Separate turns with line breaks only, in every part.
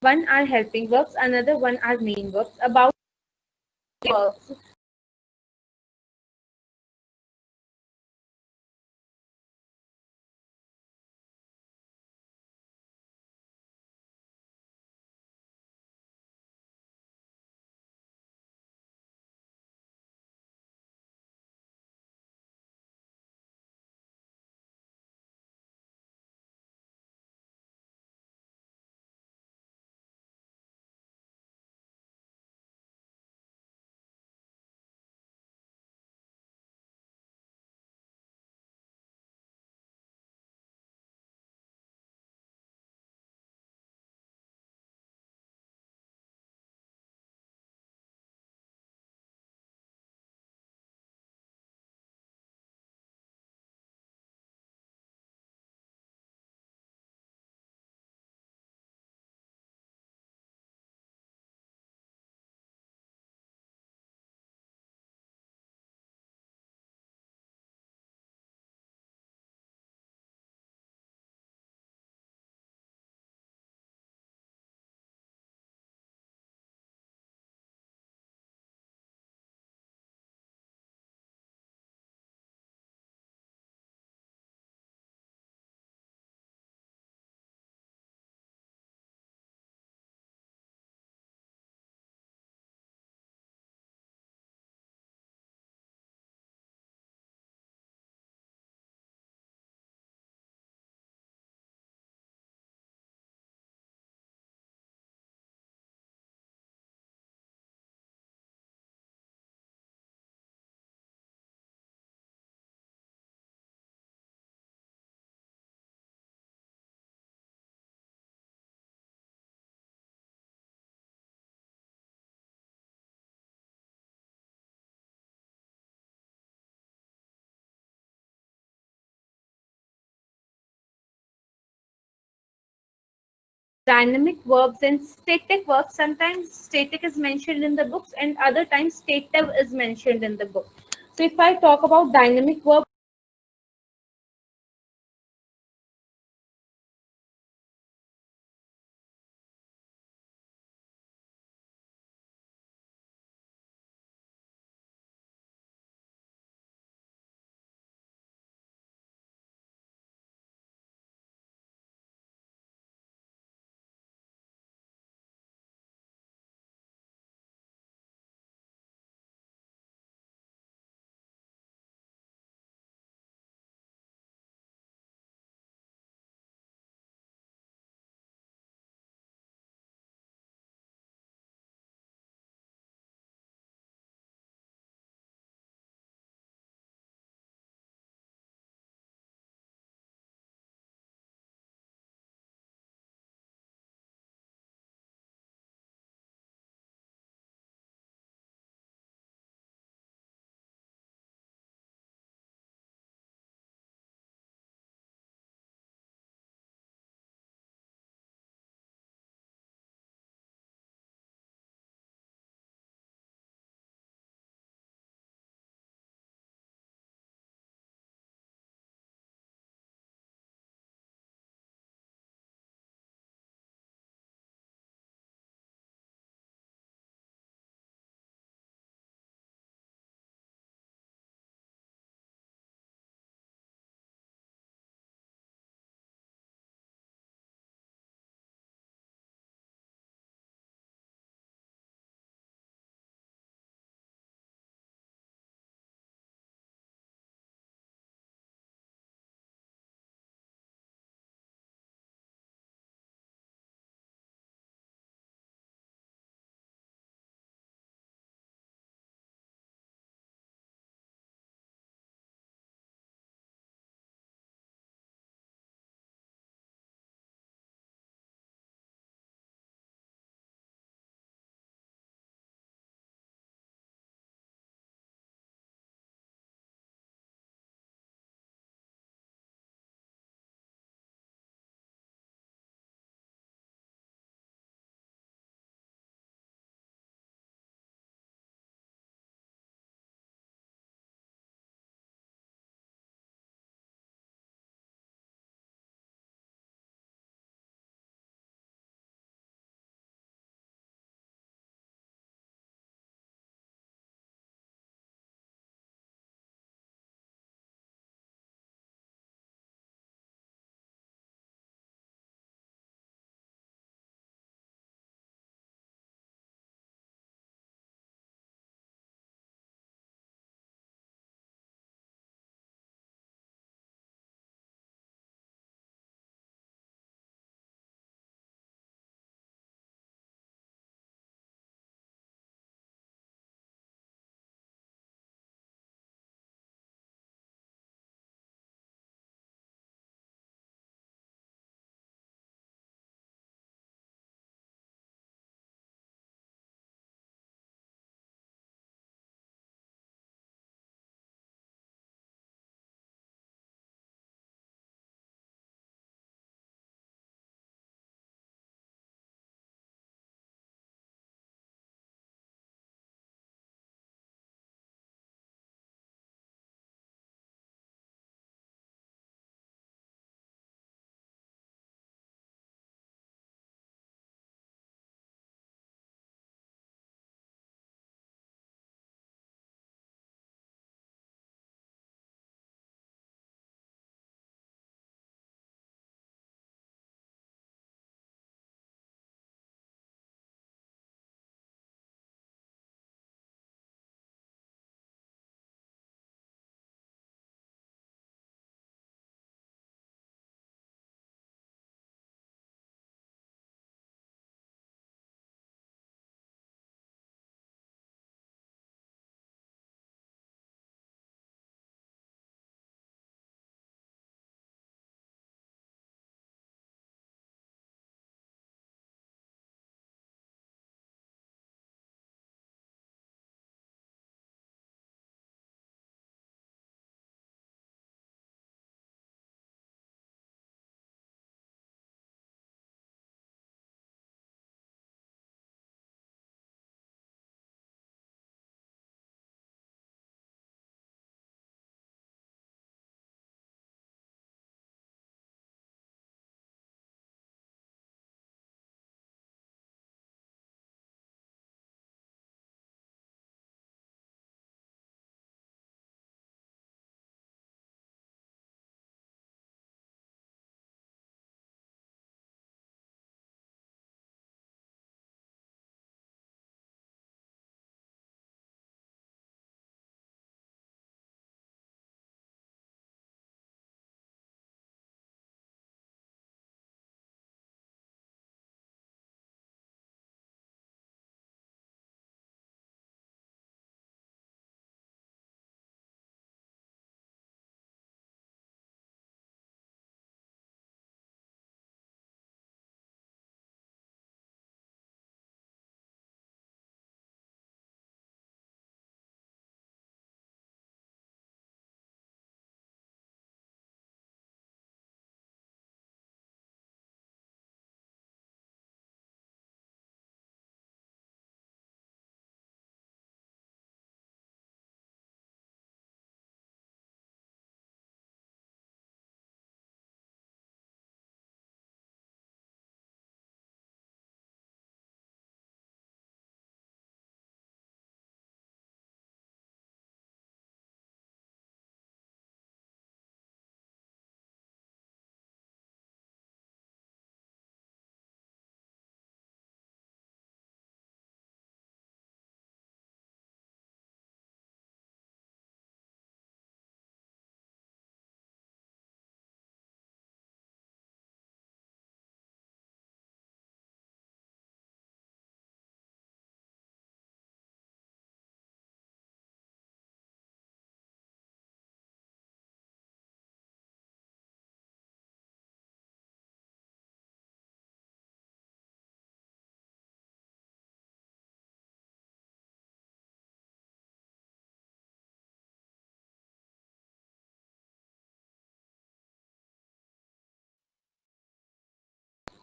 One are helping verbs, another one are main verbs. About verbs, dynamic verbs and static verbs. Sometimes static is mentioned in the books and other times stative is mentioned in the book. So if I talk about dynamic verb,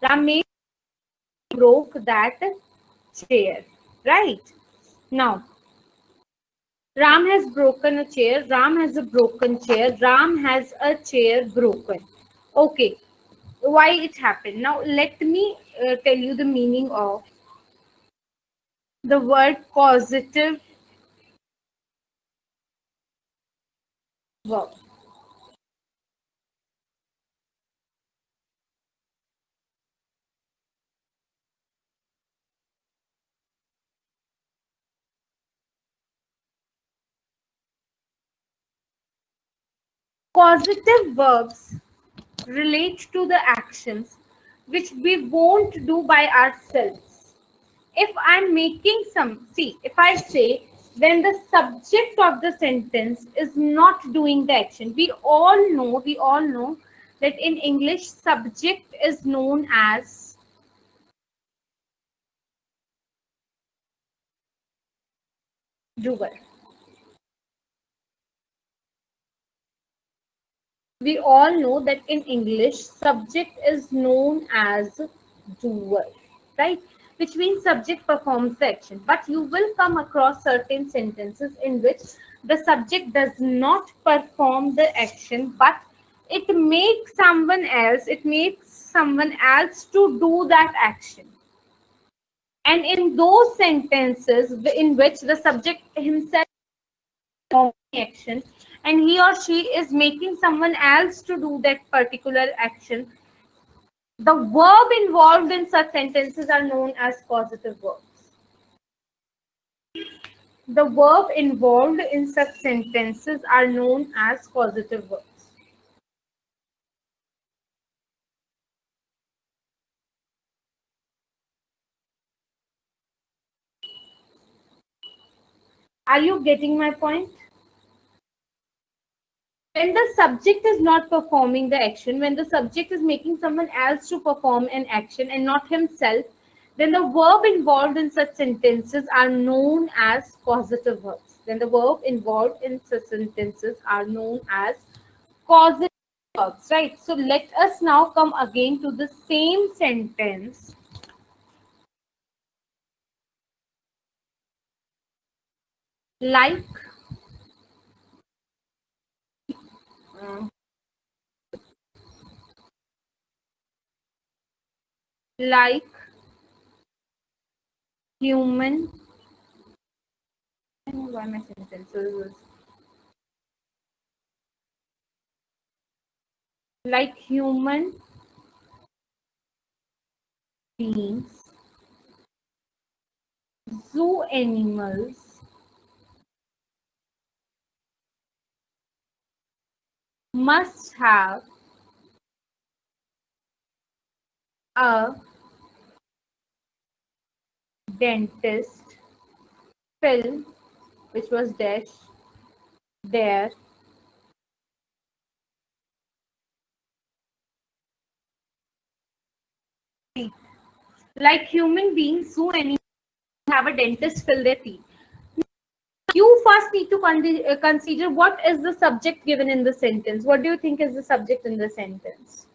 Ram made broke that chair. Right? Now, Ram has broken a chair. Ram has a broken chair. Ram has a chair broken. Okay. Why it happened? Now, let me tell you the meaning of the word causative verb. Causative verbs relate to the actions which we won't do by ourselves. If I'm making some, see, if I say, then the subject of the sentence is not doing the action. We all know that in English, subject is known as doer. We all know that in English, subject is known as doer, right? Which means subject performs the action. But you will come across certain sentences in which the subject does not perform the action, but it makes someone else to do that action. And in those sentences in which the subject himself performing action and he or she is making someone else to do that particular action, the verb involved in such sentences are known as causative verbs. The verb involved in such sentences are known as causative verbs. Are you getting my point? When the subject is not performing the action, when the subject is making someone else to perform an action and not himself, then the verb involved in such sentences are known as causative verbs. Then the verb involved in such sentences are known as causative verbs, right? So let us now come again to the same sentence. Like, uh, like human. I don't know why my sentences like human beings, zoo animals must have a dentist fill, which was dash, their teeth. Like human beings, zoo animals have a dentist fill their teeth. You first need to consider what is the subject given in the sentence. What do you think is the subject in the sentence?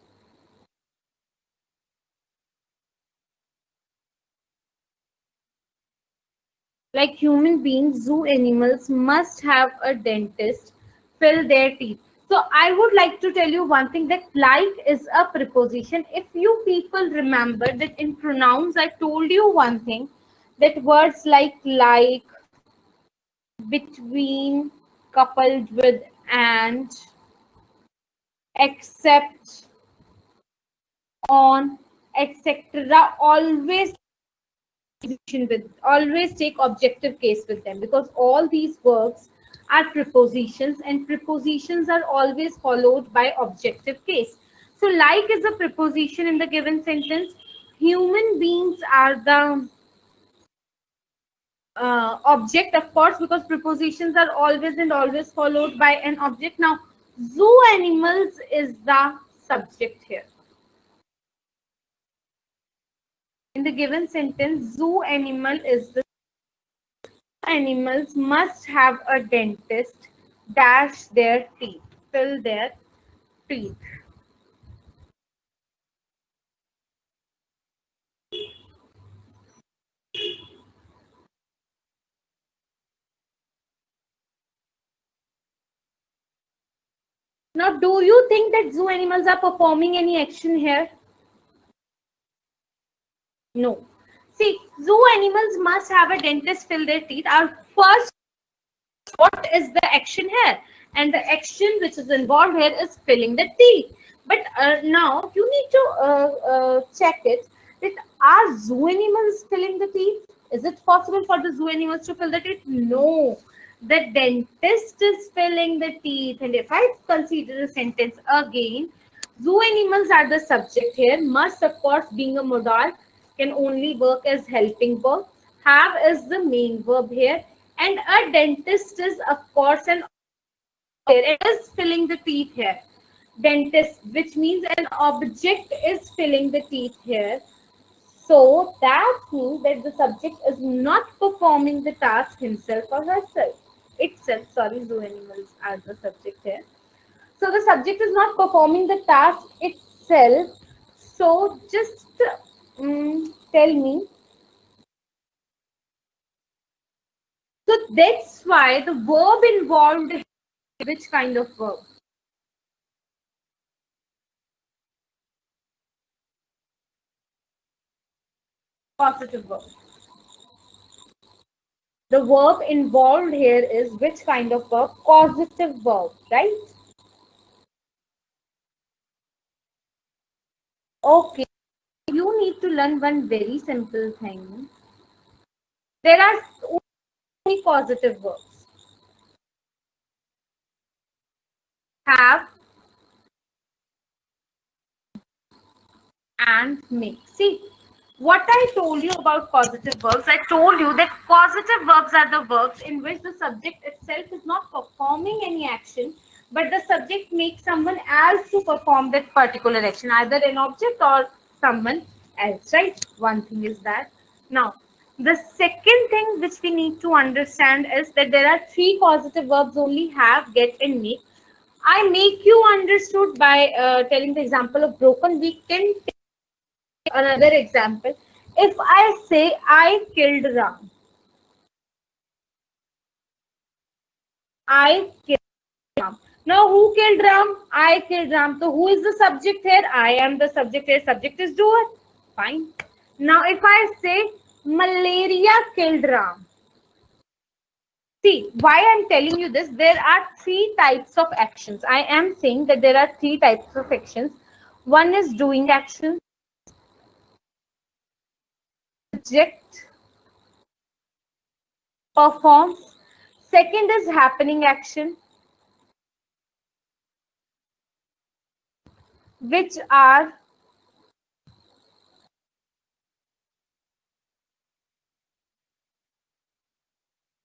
Like human beings, zoo animals must have a dentist fill their teeth. So I would like to tell you one thing, that like is a preposition. If you people remember that in pronouns, I told you one thing, that words like, between, coupled with, and, except, on, etc. Always take objective case with them, because all these verbs are prepositions and prepositions are always followed by objective case. So like is a preposition in the given sentence. Human beings are the object, of course, because prepositions are always and always followed by an object. Now zoo animals is the subject here. In the given sentence, zoo animal is the animals must have a dentist dash their teeth, fill their teeth. Now, do you think that zoo animals are performing any action here? No. See, zoo animals must have a dentist fill their teeth. Our first, what is the action here? And the action which is involved here is filling the teeth. But now you need to check it, that are zoo animals filling the teeth? Is it possible for the zoo animals to fill the teeth? No. The dentist is filling the teeth. And if I consider the sentence again, zoo animals are the subject here. Must, of course, being a modal, can only work as helping verb. Have is the main verb here. And a dentist is, of course, an it is filling the teeth here. Dentist, which means an object is filling the teeth here. So that means that the subject is not performing the task himself or herself. Itself, sorry, zoo animals are the subject here. So the subject is not performing the task itself. So just tell me. So that's why the verb involved, which kind of verb? Positive verb. The verb involved here is which kind of verb? Causative verb, right? Okay, you need to learn one very simple thing. There are only causative verbs. Have and make. See, what I told you about causative verbs, I told you that causative verbs are the verbs in which the subject itself is not performing any action, but the subject makes someone else to perform that particular action, either an object or someone else, right? One thing is that. Now, the second thing which we need to understand is that there are three causative verbs only: have, get, and make. I make you understood by telling the example of broken. We can another example. If I say I killed Ram, I killed Ram. Now who killed Ram? I killed Ram. So who is the subject here? I am the subject here. Subject is doer. Fine. Now if I say malaria killed Ram. See, why I'm telling you this, there are three types of actions. I am saying that there are three types of actions. One is doing action, subject, performs. Second is happening action, which are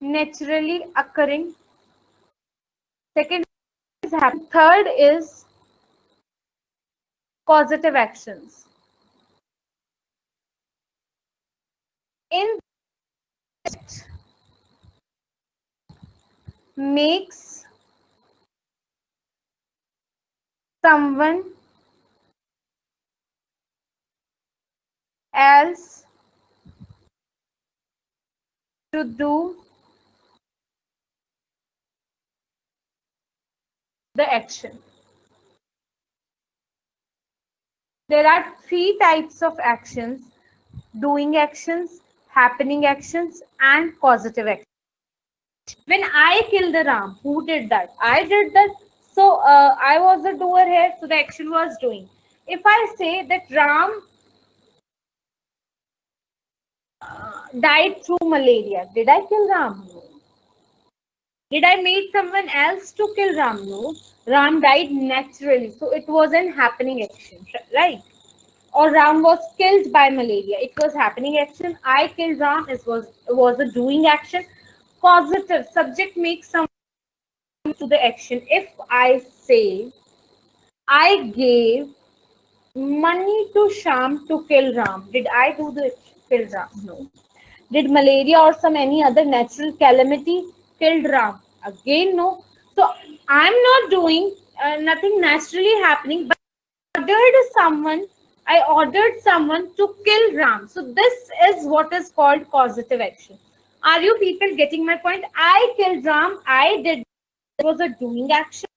naturally occurring. Second is happening. Third is causative actions. In makes someone else to do the action. There are three types of actions: doing actions, happening actions, and causative actions. When I killed the Ram, who did that? I did that. So I was the doer here, so the action was doing. If I say that Ram died through malaria, did I kill Ram? No. Did I make someone else to kill Ram? No. Ram died naturally, so it was an happening action, right? Or Ram was killed by malaria. It was happening action. I killed Ram. It was a doing action. Causative, subject makes someone to the action. If I say I gave money to Sham to kill Ram, did I do the kill Ram? No. Did malaria or some any other natural calamity killed Ram? Again, no. So I'm not doing nothing naturally happening, but I ordered someone to kill Ram. So this is what is called causative action. Are you people getting my point? I killed Ram. I did. It was a doing action.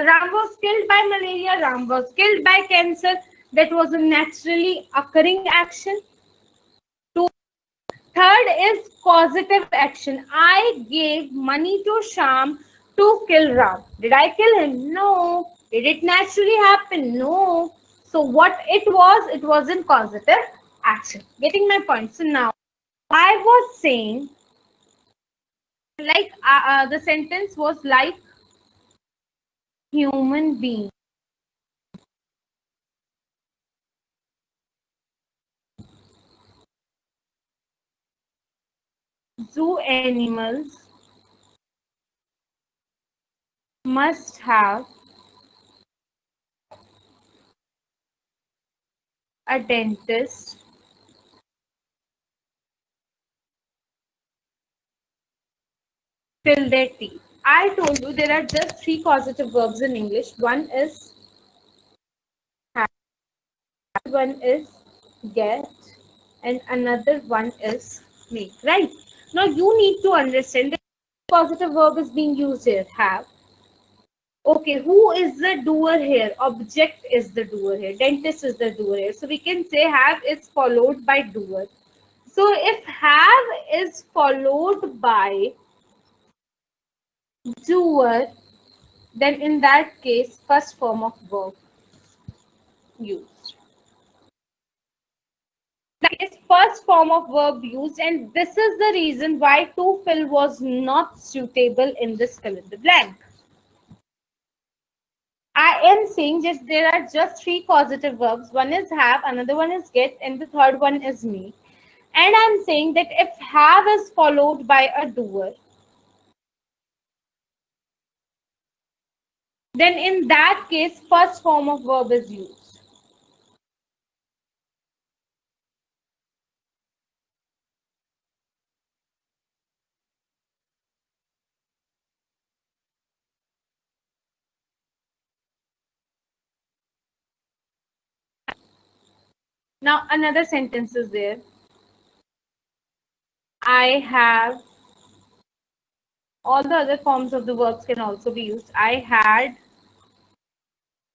Ram was killed by malaria. Ram was killed by cancer. That was a naturally occurring action. Third is causative action. I gave money to Sham to kill Ram. Did I kill him? No. Did it naturally happen? No. So what it wasn't causative action. Getting my point. So now I was saying, like the sentence was like human being. Zoo animals must have a dentist fill their teeth. I told you there are just three causative verbs in English. One is have, one is get, and another one is make. Right? Now you need to understand that causative verb is being used here. Have. Okay, who is the doer here? Object is the doer here. Dentist is the doer here. So we can say have is followed by doer. So if have is followed by doer, then in that case, first form of verb used. That is first form of verb used, and this is the reason why to fill was not suitable in this fill in the blank. I am saying just there are just three causative verbs. One is have, another one is get, and the third one is make. And I'm saying that if have is followed by a doer, then in that case, first form of verb is used. Now another sentence is there. I have, all the other forms of the verbs can also be used. I had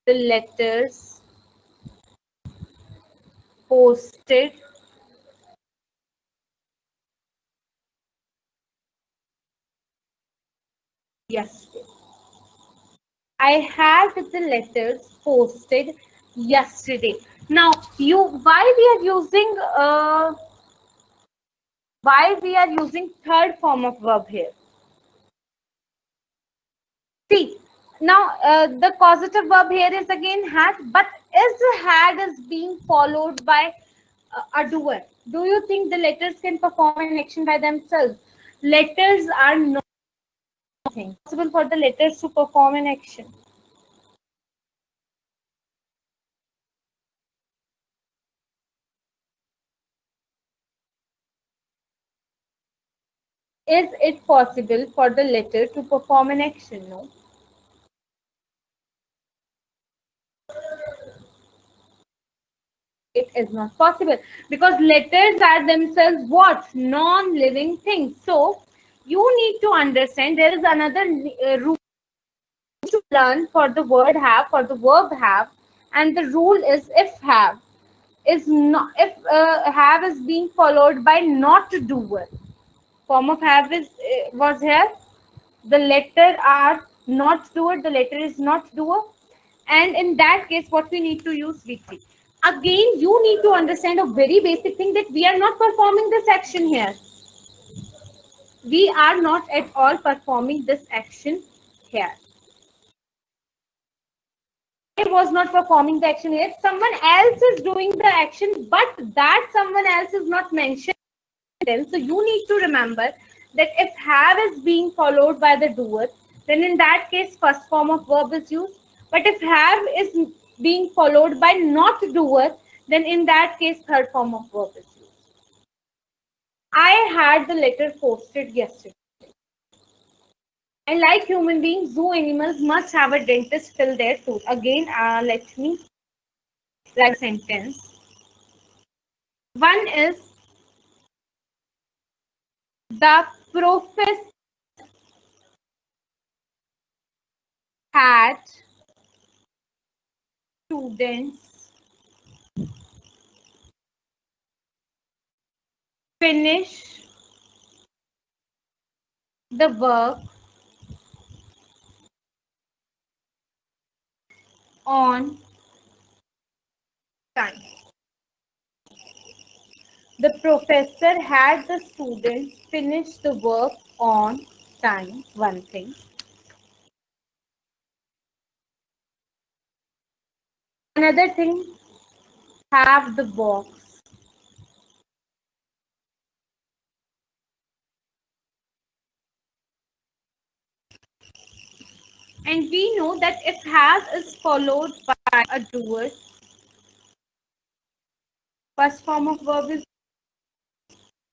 the letters posted yesterday. I had the letters posted yesterday. Now, why we are using third form of verb here? See, now the causative verb here is again had, but is had is being followed by a doer. Do you think the letters can perform an action by themselves? Letters are not possible for the letters to perform an action. Is it possible for the letter to perform an action? No. It is not possible because letters are themselves what? Non-living things. So you need to understand there is another rule to learn for the word have, for the verb have, and the rule is if have is not, if have is being followed by not doer. Form of have is was here. The letter are not doer. The letter is not doer. And in that case, what we need to use VT. Again, you need to understand a very basic thing that we are not performing this action here. We are not at all performing this action here. I was not performing the action here. Someone else is doing the action, but that someone else is not mentioned. So you need to remember that if have is being followed by the doer, then in that case, first form of verb is used. But if have is being followed by not doer, then in that case, third form of verb is used. I had the letter posted yesterday. And like human beings, zoo animals must have a dentist fill their tooth. Again, let me write a sentence. One is the professor had students finish the work on time. The professor had the students finish the work on time. One thing. Another thing, have the box. And we know that if have is followed by a doer, first form of verb is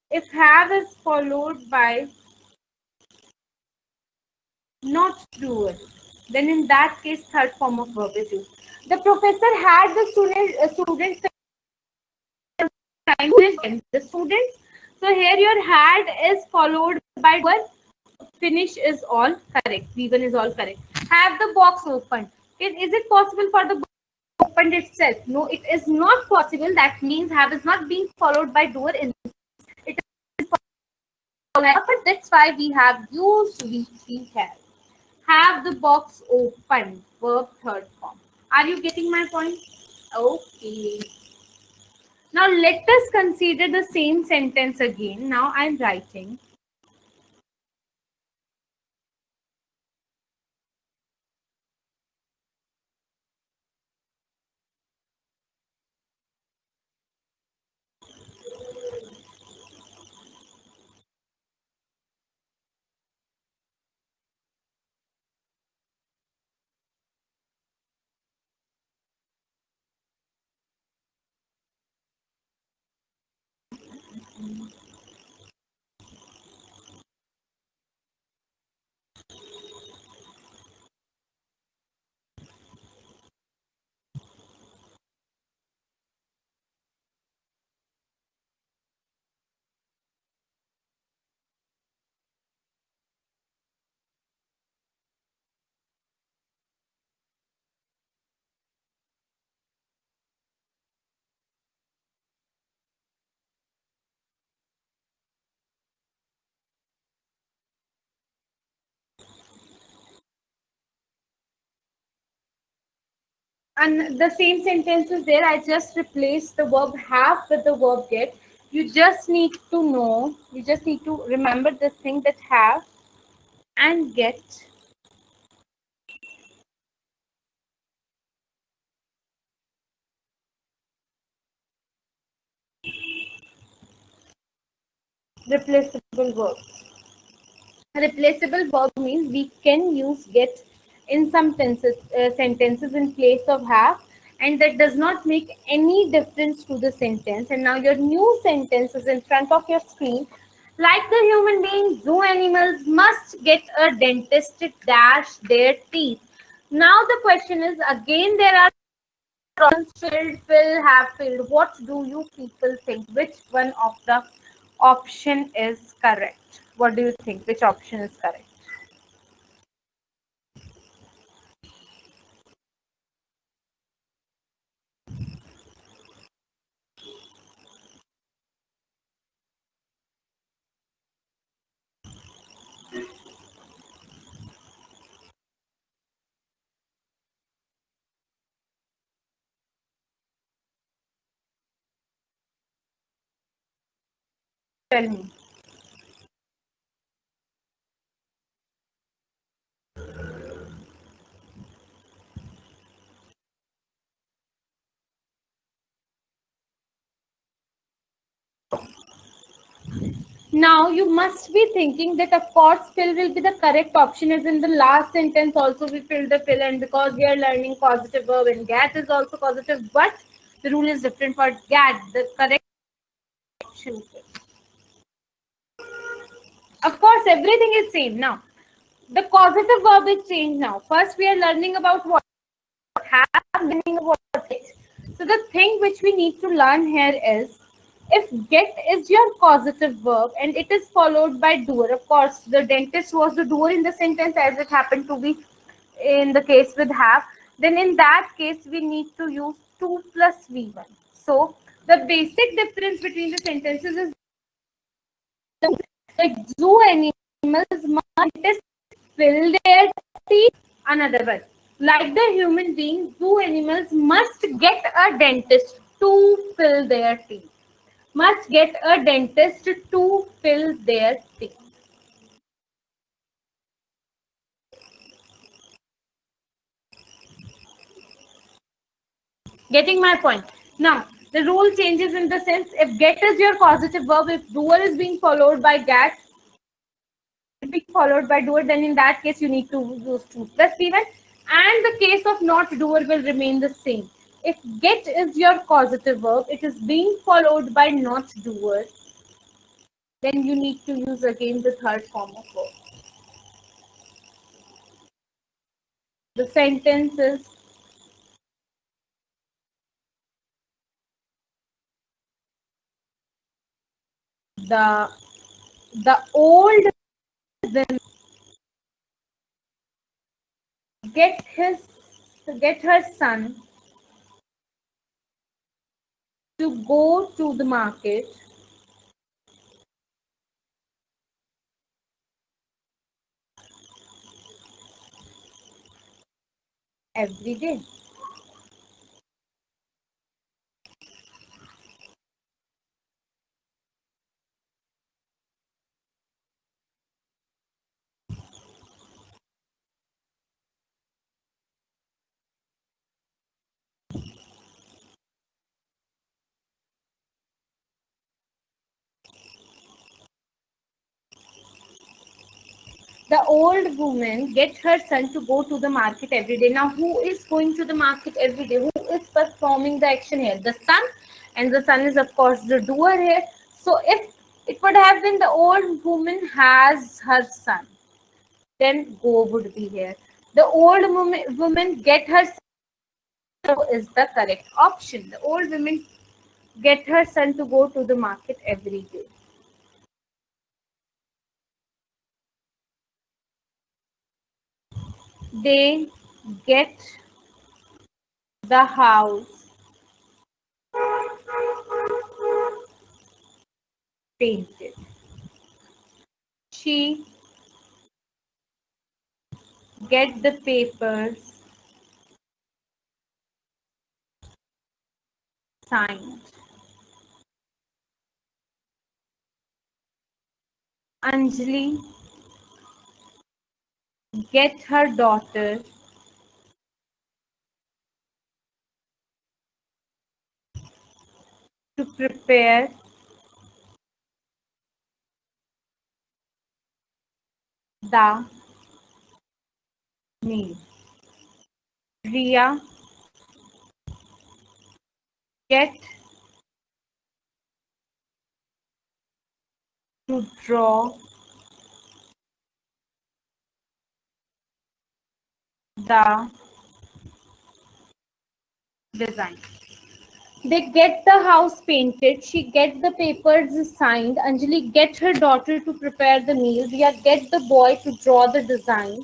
if have is followed by not doer, then in that case third form of verb is used. The professor had the students time and the students. So here your had is followed by doer. Finish is all correct. V1 is all correct. Have the box opened. Is it possible for the box opened itself? No, it is not possible. That means have is not being followed by doer. It is followed, but that's why we have used V3 here. Have the box open. Verb third form. Are you getting my point? Okay. Now let us consider the same sentence again. Now I'm writing. And the same sentence is there. I just replaced the verb have with the verb get. You just need to know, you just need to remember this thing that have and get replaceable verb. Replaceable verb means we can use get in some sentences in place of have, and that does not make any difference to the sentence. And now your new sentence is in front of your screen. Like the human beings, zoo animals must get a dentist to dash their teeth. Now the question is again, there are options: filled, fill, have filled. What do you people think? Which one of the option is correct? What do you think? Which option is correct? Tell me. Now you must be thinking that of course fill will be the correct option, as in the last sentence also we filled the fill, and because we are learning causative verb and get is also causative, but the rule is different for get. The correct option is fill. Of course everything is same now. The causative verb is changed now. First we are learning about what have, meaning of what it. So the thing which we need to learn here is, if get is your causative verb and it is followed by doer, of course the dentist was the doer in the sentence as it happened to be in the case with have, then in that case we need to use 2 plus V1. So the basic difference between the sentences is like zoo animals must fill their teeth. Another one, like the human being, zoo animals must get a dentist to fill their teeth. Must get a dentist to fill their teeth. Getting my point? Now, the rule changes in the sense if get is your causative verb, if doer is being followed by get, being followed by doer, then in that case you need to use 2 plus V1, and the case of not doer will remain the same. If get is your causative verb, it is being followed by not doer, then you need to use again the third form of verb. The sentence is the old woman get his get her son to go to the market every day. The old woman gets her son to go to the market every day. Now, who is going to the market every day? Who is performing the action here? The son, and the son is, of course, the doer here. So, if it would have been the old woman has her son, then go would be here. The old woman get her son is the correct option. The old woman get her son to go to the market every day. They get the house painted. She get the papers signed. Anjali get her daughter to prepare the meal. Ria get to draw the design. They get the house painted. She get the papers signed. Anjali get her daughter to prepare the meal. Ria get the boy to draw the design.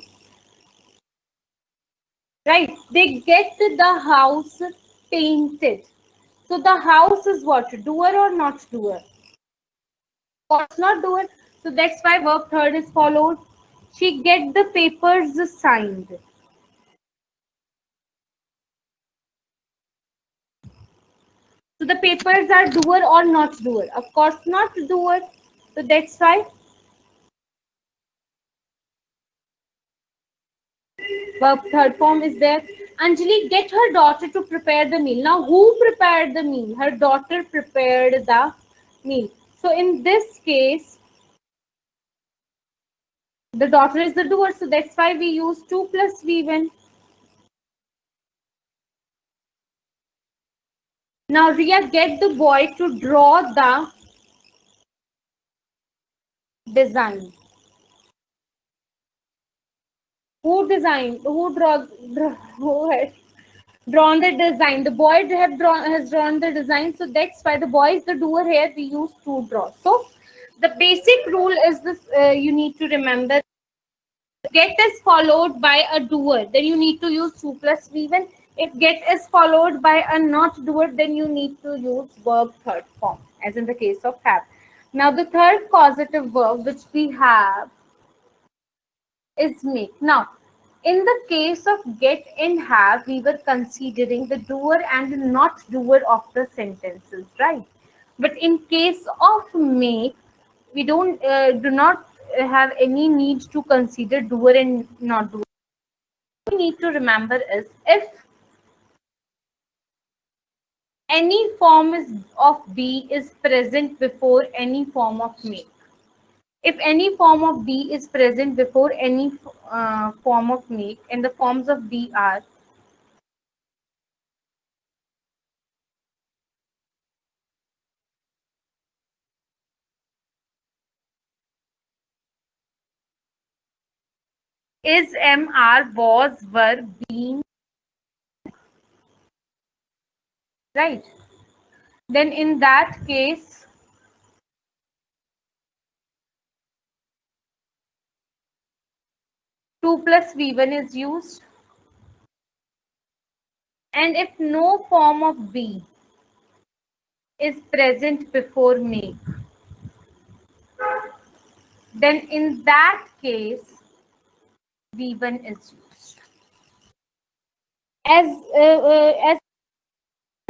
Right? They get the house painted. So the house is what? Doer or not doer? Of course not doer. So that's why verb third is followed. She get the papers signed. So the papers are doer or not doer? Of course not doer. So that's why verb third form is there. Anjali get her daughter to prepare the meal. Now who prepared the meal? Her daughter prepared the meal. So in this case, the daughter is the doer. So that's why we use 2 plus V1. Now Ria get the boy to draw the design. Who designed? Who has drawn the design? The boy has drawn the design. So that's why the boy is the doer here. We use to draw. So the basic rule is this. You need to remember get is followed by a doer, then you need to use 2 plus V1. If get is followed by a not doer, then you need to use verb third form, as in the case of have. Now, the third causative verb which we have is make. Now, in the case of get and have, we were considering the doer and the not doer of the sentences, right? But in case of make, we do not have any need to consider doer and not doer. What we need to remember is if any form of be is present before any form of make. If any form of be is present before any form of make, and the forms of be are is, am, are, was, were, being, right? Then in that case, 2 plus V1 is used. And if no form of be is present before make, then in that case, V1 is used. As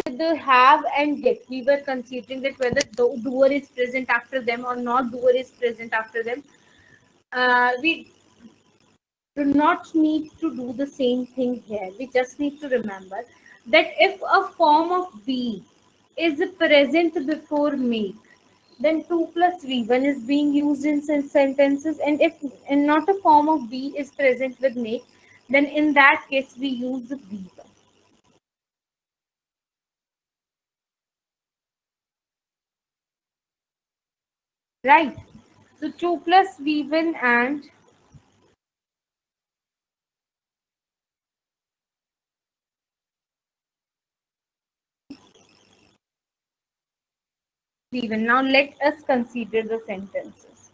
the have and get, we were considering that whether the doer is present after them or not doer is present after them. We do not need to do the same thing here. We just need to remember that if a form of be is present before make, then 2 plus V1 is being used in sentences. And if and not a form of be is present with make, then in that case we use the V1. Right? So 2 plus V1 and V1. Now let us consider the sentences.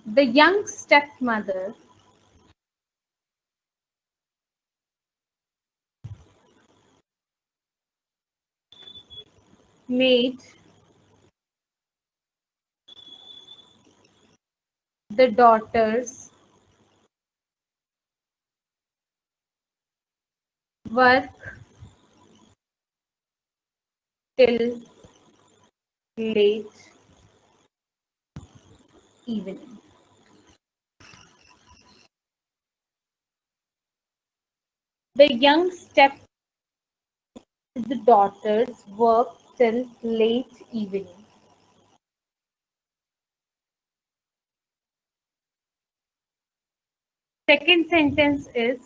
The young stepmother made the daughters work till late evening. The young step the daughters work till late evening. Second sentence is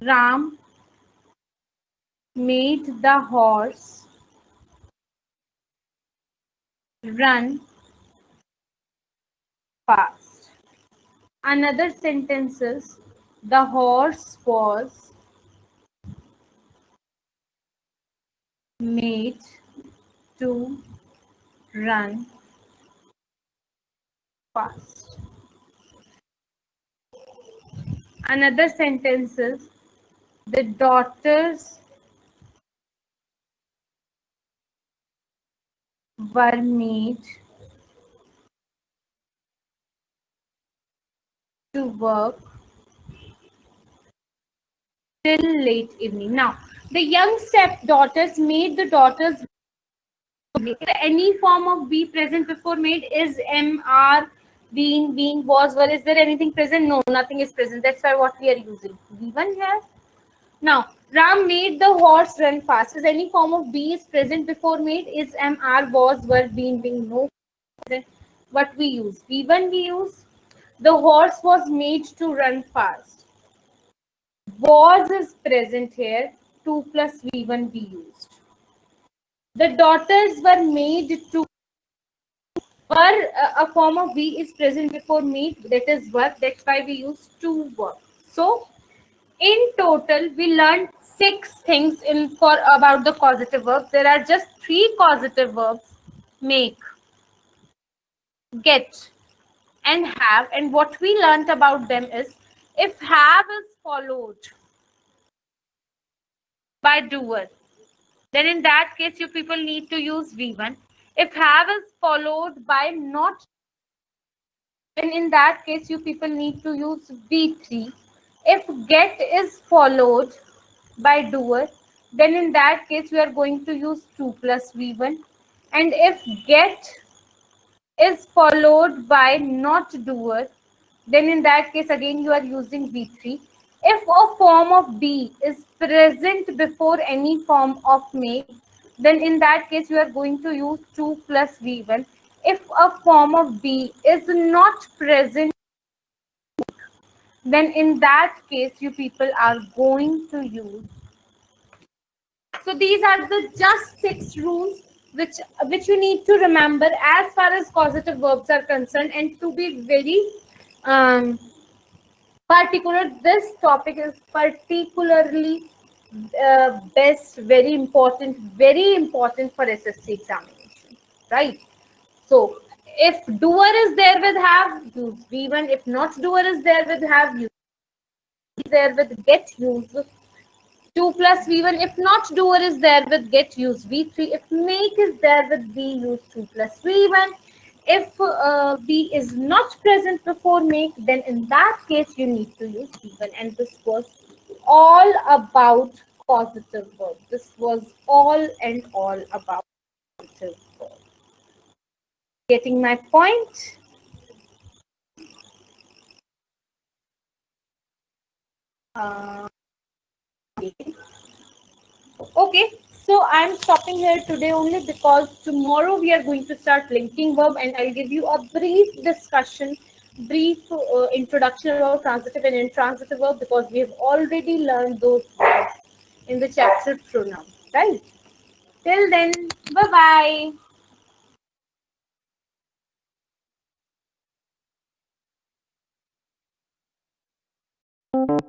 Ram made the horse run fast. Another sentence is the horse was made to run fast. Another sentence is the daughters were made to work till late evening. Now, the young stepdaughters made the daughters. Any form of be present before made is, am, are, being, was, were. Is there anything present? No, nothing is present. That's why what we are using V1 here. Now, Ram made the horse run fast. Is any form of be is present before made? Is, am, are, was, were, being, no present. What we use? V1 we use. The horse was made to run fast. Was is present here. 2 plus V1 we used. The daughters were made to. Were a form of be is present before made, that is verb. That's why we use to work. So, in total, we learned six things in for about the causative verbs. There are just three causative verbs: make, get, and have. And what we learnt about them is, if have is followed by doer, then in that case you people need to use V1. If have is followed by not, then in that case you people need to use V3. If get is followed by doer, then in that case we are going to use 2 plus V1. And if get is followed by not doer, then in that case again you are using V3. If a form of be is present before any form of make, then in that case you are going to use 2 plus V1. If a form of be is not present, then in that case you people are going to use. So these are the just 6 rules which you need to remember as far as causative verbs are concerned. And to be very um, particular, this topic is particularly best, very important for SSC examination, right? So if doer is there with have, use V1. If not doer is there with have, use there with get, use 2 plus V1. If not doer is there with get, use V3. If make is there with B, use 2 plus V1. If B is not present before make, then in that case you need to use V1. And this was all about causative verb. This was all and all about causative verb. Getting my point? Uh, Okay, so I'm stopping here today only because tomorrow we are going to start linking verb, and I'll give you a brief discussion, brief introduction about transitive and intransitive verb, because we have already learned those verbs in the chapter pronoun, right? Till then, bye bye.